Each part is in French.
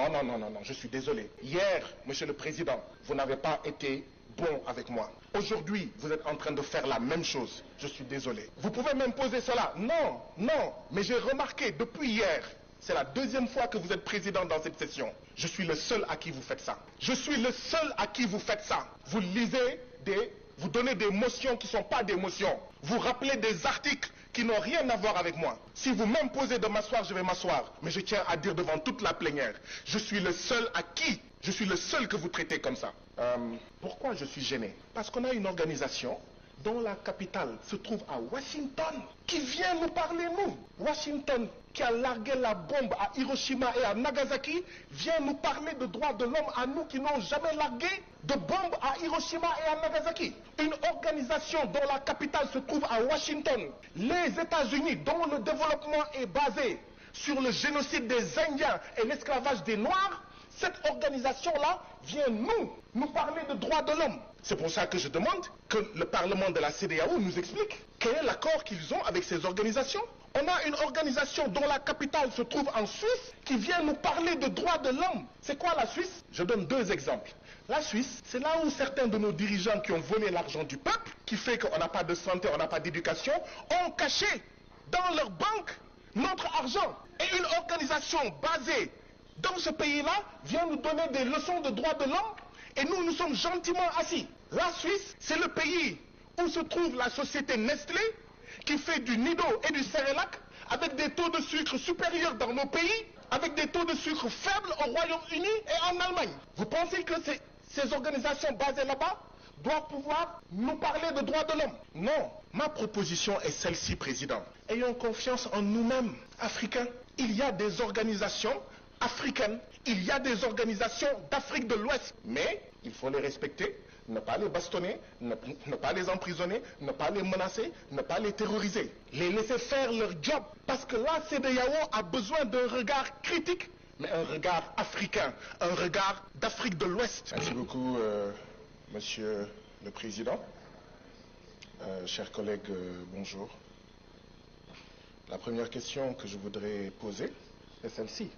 Non, non, non, non, non, je suis désolé. Hier, Monsieur le Président, vous n'avez pas été bon avec moi. Aujourd'hui, vous êtes en train de faire la même chose. Je suis désolé. Vous pouvez m'imposer cela? Non, non. Mais j'ai remarqué depuis hier, c'est la deuxième fois que vous êtes président dans cette session. Je suis le seul à qui vous faites ça. Je suis le seul à qui vous faites ça. Vous lisez vous donnez des motions qui ne sont pas des motions. Vous rappelez des articles qui n'ont rien à voir avec moi. Si vous m'imposez de m'asseoir, je vais m'asseoir. Mais je tiens à dire devant toute la plénière, je suis le seul je suis le seul que vous traitez comme ça. Pourquoi je suis gêné? Parce qu'on a une organisation dont la capitale se trouve à Washington, qui vient nous parler, nous. Washington, qui a largué la bombe à Hiroshima et à Nagasaki, vient nous parler de droits de l'homme à nous qui n'ont jamais largué de bombe à Hiroshima et à Nagasaki. Une organisation dont la capitale se trouve à Washington. Les États-Unis, dont le développement est basé sur le génocide des Indiens et l'esclavage des Noirs, cette organisation-là vient nous parler de droits de l'homme. C'est pour ça que je demande que le Parlement de la CEDEAO nous explique quel est l'accord qu'ils ont avec ces organisations. On a une organisation dont la capitale se trouve en Suisse qui vient nous parler de droits de l'homme. C'est quoi la Suisse? Je donne deux exemples. La Suisse, c'est là où certains de nos dirigeants qui ont volé l'argent du peuple, qui fait qu'on n'a pas de santé, on n'a pas d'éducation, ont caché dans leur banque notre argent. Et une organisation basée dans ce pays-là vient nous donner des leçons de droits de l'homme et nous sommes gentiment assis. La Suisse, c'est le pays où se trouve la société Nestlé qui fait du Nido et du Cerelac avec des taux de sucre supérieurs dans nos pays, avec des taux de sucre faibles au Royaume-Uni et en Allemagne. Vous pensez que ces organisations basées là-bas doivent pouvoir nous parler de droits de l'homme? Non. Ma proposition est celle-ci, Président. Ayons confiance en nous-mêmes, Africains. Il y a des organisations africaines, il y a des organisations d'Afrique de l'Ouest, mais il faut les respecter, ne pas les bastonner, ne pas les emprisonner, ne pas les menacer, ne pas les terroriser, les laisser faire leur job, parce que la CEDEAO a besoin d'un regard critique, mais un regard africain, un regard d'Afrique de l'Ouest. Merci beaucoup, Monsieur le Président. Chers collègues, bonjour. La première question que je voudrais poser est celle-ci.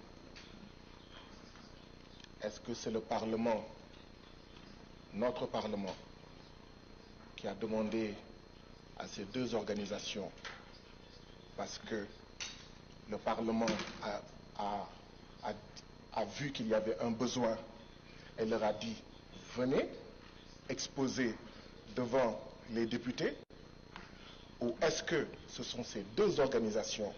Est-ce que c'est le Parlement, notre Parlement, qui a demandé à ces deux organisations, parce que le Parlement a vu qu'il y avait un besoin et leur a dit « venez exposer devant les députés » ou est-ce que ce sont ces deux organisations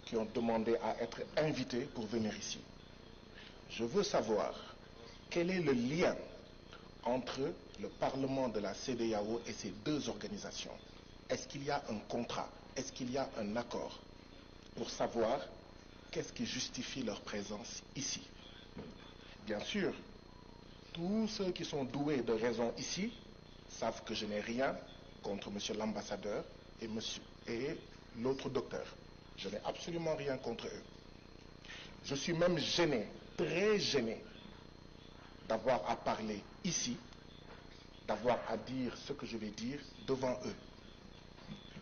qui ont demandé à être invitées pour venir ici? Je veux savoir quel est le lien entre le Parlement de la CEDEAO et ces deux organisations. Est-ce qu'il y a un contrat? Est-ce qu'il y a un accord pour savoir qu'est-ce qui justifie leur présence ici? Bien sûr, tous ceux qui sont doués de raison ici savent que je n'ai rien contre monsieur l'ambassadeur et l'autre docteur. Je n'ai absolument rien contre eux. Je suis même gêné, très gêné, d'avoir à parler ici, d'avoir à dire ce que je vais dire devant eux.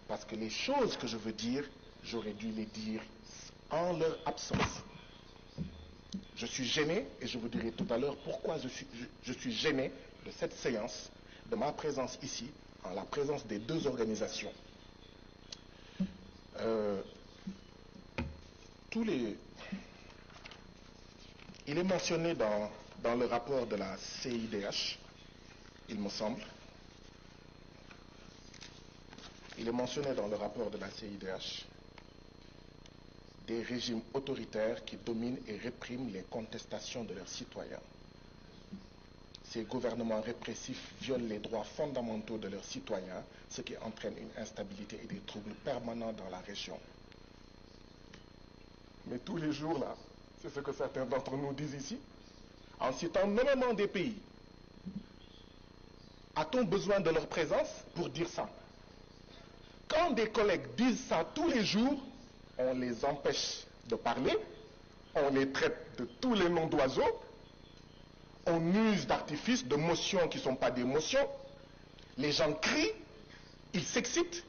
Parce que les choses que je veux dire, j'aurais dû les dire en leur absence. Je suis gêné, et je vous dirai tout à l'heure pourquoi je suis gêné de cette séance, de ma présence ici, en la présence des deux organisations. Il est mentionné dans le rapport de la CIDH, il me semble. Il est mentionné dans le rapport de la CIDH des régimes autoritaires qui dominent et répriment les contestations de leurs citoyens. Ces gouvernements répressifs violent les droits fondamentaux de leurs citoyens, ce qui entraîne une instabilité et des troubles permanents dans la région. Mais tous les jours, là, c'est ce que certains d'entre nous disent ici, en citant nommément des pays. A-t-on besoin de leur présence pour dire ça? Quand des collègues disent ça tous les jours, on les empêche de parler, on les traite de tous les noms d'oiseaux, on use d'artifices, de motions qui ne sont pas des motions, les gens crient, ils s'excitent,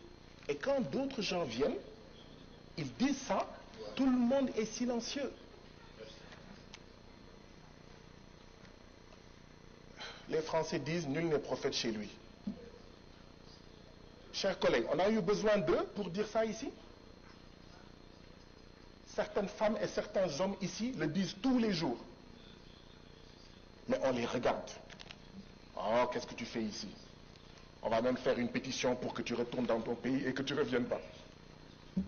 et quand d'autres gens viennent, ils disent ça, tout le monde est silencieux. Les Français disent nul n'est prophète chez lui. Chers collègues, on a eu besoin d'eux pour dire ça ici. Certaines femmes et certains hommes ici le disent tous les jours. Mais on les regarde. Oh, qu'est-ce que tu fais ici? On va même faire une pétition pour que tu retournes dans ton pays et que tu ne reviennes pas.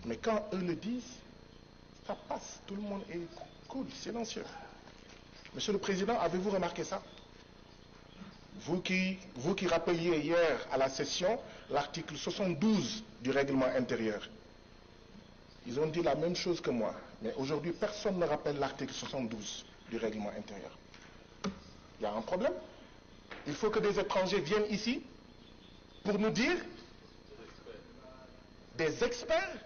Mais quand eux le disent, ça passe. Tout le monde est cool, silencieux. Monsieur le Président, avez-vous remarqué ça? Vous qui rappeliez hier à la session l'article 72 du règlement intérieur. Ils ont dit la même chose que moi. Mais aujourd'hui, personne ne rappelle l'article 72 du règlement intérieur. Il y a un problème. Il faut que des étrangers viennent ici pour nous dire des experts,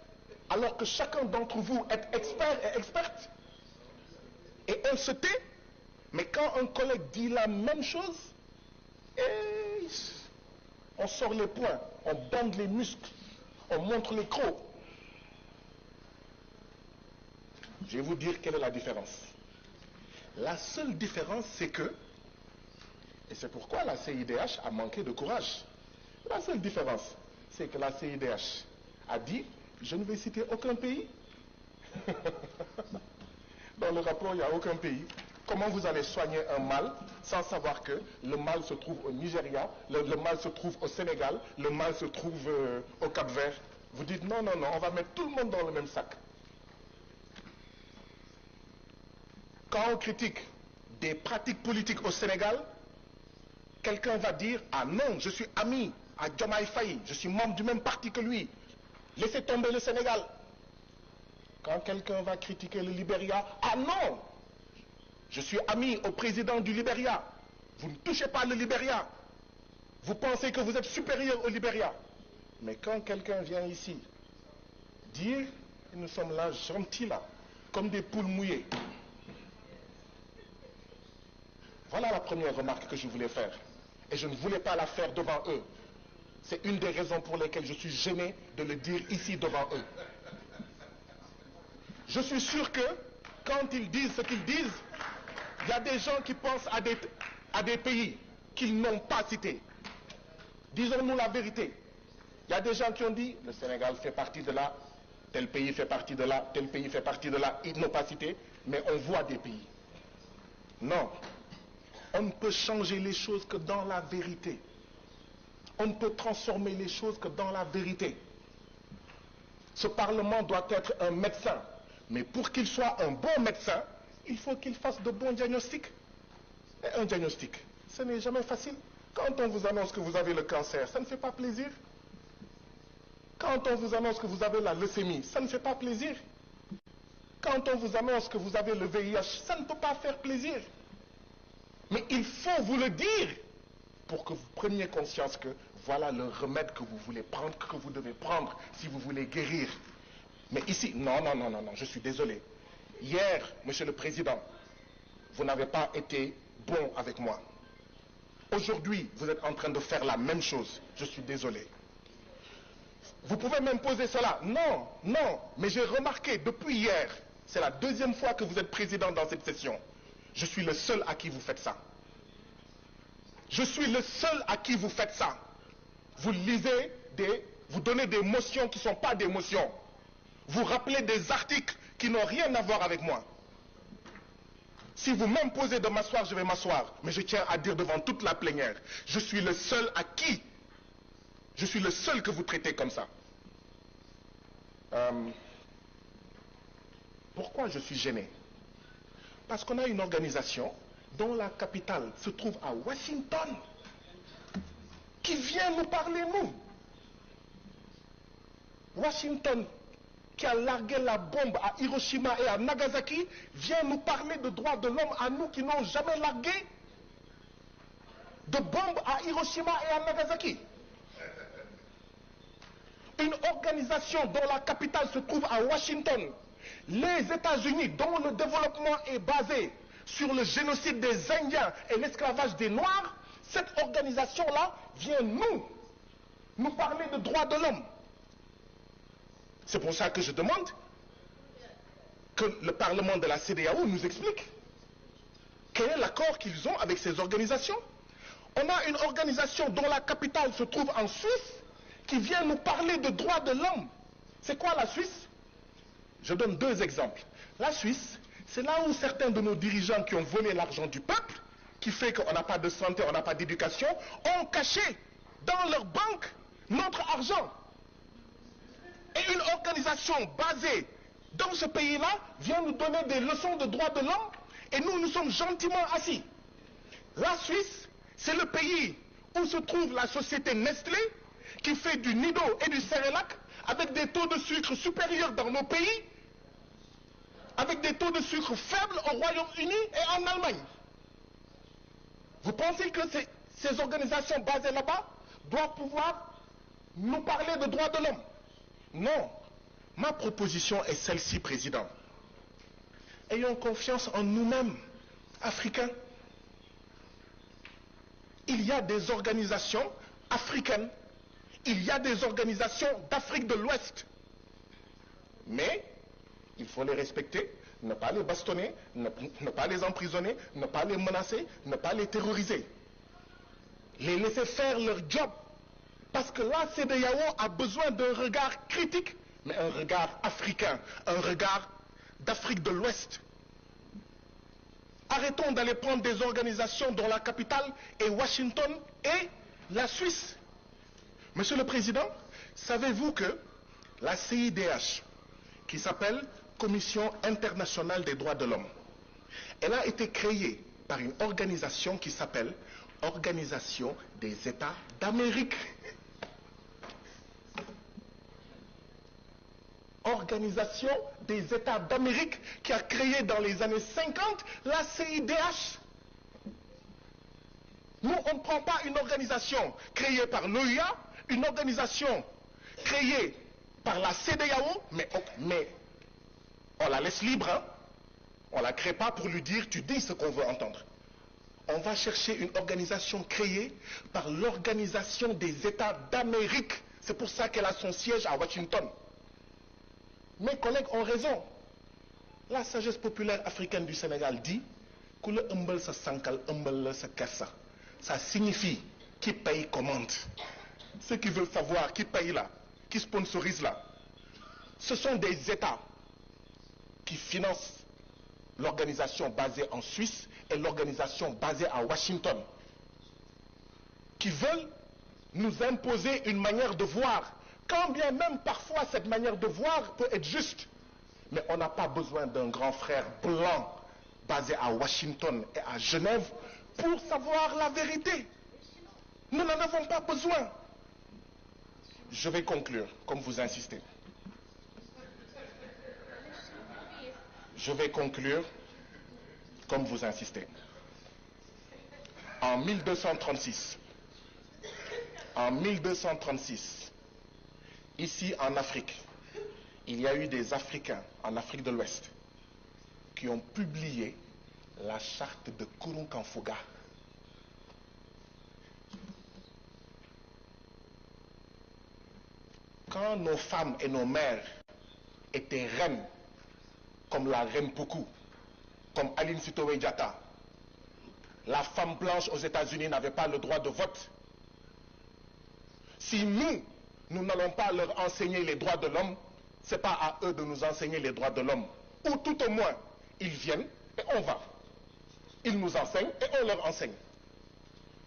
alors que chacun d'entre vous est expert et experte. Et on se tait. Mais quand un collègue dit la même chose, on sort les poings, on bande les muscles, on montre les crocs. Je vais vous dire quelle est la différence. La seule différence, c'est que, et c'est pourquoi la CIDH a manqué de courage. La seule différence, c'est que la CIDH a dit, je ne vais citer aucun pays. Dans le rapport, il n'y a aucun pays. Comment vous allez soigner un mal sans savoir que le mal se trouve au Nigeria, le mal se trouve au Sénégal, le mal se trouve au Cap-Vert? Vous dites non, non, non, on va mettre tout le monde dans le même sac. Quand on critique des pratiques politiques au Sénégal, quelqu'un va dire, ah non, je suis ami à Diomaye Faye, je suis membre du même parti que lui. Laissez tomber le Sénégal. Quand quelqu'un va critiquer le Libéria, ah non, je suis ami au président du Libéria. Vous ne touchez pas le Libéria. Vous pensez que vous êtes supérieur au Libéria. Mais quand quelqu'un vient ici dire, nous sommes là gentils là, comme des poules mouillées. Voilà la première remarque que je voulais faire. Et je ne voulais pas la faire devant eux. C'est une des raisons pour lesquelles je suis gêné de le dire ici devant eux. Je suis sûr que quand ils disent ce qu'ils disent, il y a des gens qui pensent à des pays qu'ils n'ont pas cités. Disons-nous la vérité. Il y a des gens qui ont dit, le Sénégal fait partie de là, tel pays fait partie de là, tel pays fait partie de là, ils n'ont pas cité, mais on voit des pays. Non. On ne peut changer les choses que dans la vérité. On ne peut transformer les choses que dans la vérité. Ce Parlement doit être un médecin. Mais pour qu'il soit un bon médecin, il faut qu'il fasse de bons diagnostics. Et un diagnostic, ce n'est jamais facile. Quand on vous annonce que vous avez le cancer, ça ne fait pas plaisir. Quand on vous annonce que vous avez la leucémie, ça ne fait pas plaisir. Quand on vous annonce que vous avez le VIH, ça ne peut pas faire plaisir. Mais il faut vous le dire pour que vous preniez conscience que voilà le remède que vous voulez prendre, que vous devez prendre si vous voulez guérir. Mais ici, non, non, non, non, non, je suis désolé. Hier, Monsieur le Président, vous n'avez pas été bon avec moi. Aujourd'hui, vous êtes en train de faire la même chose. Je suis désolé. Vous pouvez même poser cela. Non, non, mais j'ai remarqué depuis hier, c'est la deuxième fois que vous êtes président dans cette session. Je suis le seul à qui vous faites ça. Je suis le seul à qui vous faites ça. Vous lisez vous donnez des motions qui ne sont pas des motions. Vous rappelez des articles qui n'ont rien à voir avec moi. Si vous m'imposez de m'asseoir, je vais m'asseoir. Mais je tiens à dire devant toute la plénière, je suis le seul à qui? Je suis le seul que vous traitez comme ça. Pourquoi je suis gêné? Parce qu'on a une organisation dont la capitale se trouve à Washington, qui vient nous parler, nous. Washington, qui a largué la bombe à Hiroshima et à Nagasaki, vient nous parler de droits de l'homme à nous qui n'ont jamais largué de bombes à Hiroshima et à Nagasaki. Une organisation dont la capitale se trouve à Washington, les États-Unis, dont le développement est basé sur le génocide des Indiens et l'esclavage des Noirs, cette organisation-là vient nous parler de droits de l'homme. C'est pour ça que je demande que le Parlement de la CEDEAO nous explique quel est l'accord qu'ils ont avec ces organisations. On a une organisation dont la capitale se trouve en Suisse qui vient nous parler de droits de l'homme. C'est quoi la Suisse? Je donne deux exemples. La Suisse, c'est là où certains de nos dirigeants qui ont volé l'argent du peuple, qui fait qu'on n'a pas de santé, on n'a pas d'éducation, ont caché dans leur banque notre argent. Et une organisation basée dans ce pays-là vient nous donner des leçons de droits de l'homme et nous sommes gentiment assis. La Suisse, c'est le pays où se trouve la société Nestlé qui fait du Nido et du Cerelac avec des taux de sucre supérieurs dans nos pays, avec des taux de sucre faibles au Royaume-Uni et en Allemagne. Vous pensez que ces organisations basées là-bas doivent pouvoir nous parler de droits de l'homme? Non. Ma proposition est celle-ci, Président. Ayons confiance en nous-mêmes, Africains. Il y a des organisations africaines, il y a des organisations d'Afrique de l'Ouest. Mais il faut les respecter, ne pas les bastonner, ne pas les emprisonner, ne pas les menacer, ne pas les terroriser. Les laisser faire leur job. Parce que la CEDEAO a besoin d'un regard critique, mais un regard africain, un regard d'Afrique de l'Ouest. Arrêtons d'aller prendre des organisations dont la capitale est Washington et la Suisse. Monsieur le Président, savez-vous que la CIDH, qui s'appelle Commission internationale des droits de l'homme, elle a été créée par une organisation qui s'appelle Organisation des États d'Amérique. Organisation des États d'Amérique qui a créé dans les années 50 la CIDH. Nous, on ne prend pas une organisation créée par l'OUA, une organisation créée par la CEDEAO, mais on la laisse libre. Hein? On ne la crée pas pour lui dire tu dis ce qu'on veut entendre. On va chercher une organisation créée par l'Organisation des États d'Amérique. C'est pour ça qu'elle a son siège à Washington. Mes collègues ont raison. La sagesse populaire africaine du Sénégal dit que le umbel sa sankal, umbel sa kersa. Ça signifie qui paye commande. Ceux qui veulent savoir qui paye là, qui sponsorise là, ce sont des États qui financent l'organisation basée en Suisse et l'organisation basée à Washington, qui veulent nous imposer une manière de voir, quand bien même parfois cette manière de voir peut être juste. Mais on n'a pas besoin d'un grand frère blanc basé à Washington et à Genève pour savoir la vérité. Nous n'en avons pas besoin. Je vais conclure, comme vous insistez. Je vais conclure, comme vous insistez. En 1236, ici en Afrique, il y a eu des Africains en Afrique de l'Ouest qui ont publié la charte de Kurunkanfuga. Quand nos femmes et nos mères étaient reines, comme la reine Poukou, comme Aline Sitoé Diatta, la femme blanche aux États-Unis n'avait pas le droit de vote. Si nous n'allons pas leur enseigner les droits de l'homme, ce n'est pas à eux de nous enseigner les droits de l'homme. Ou tout au moins, ils viennent et on va. Ils nous enseignent et on leur enseigne.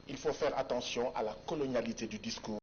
Il faut faire attention à la colonialité du discours.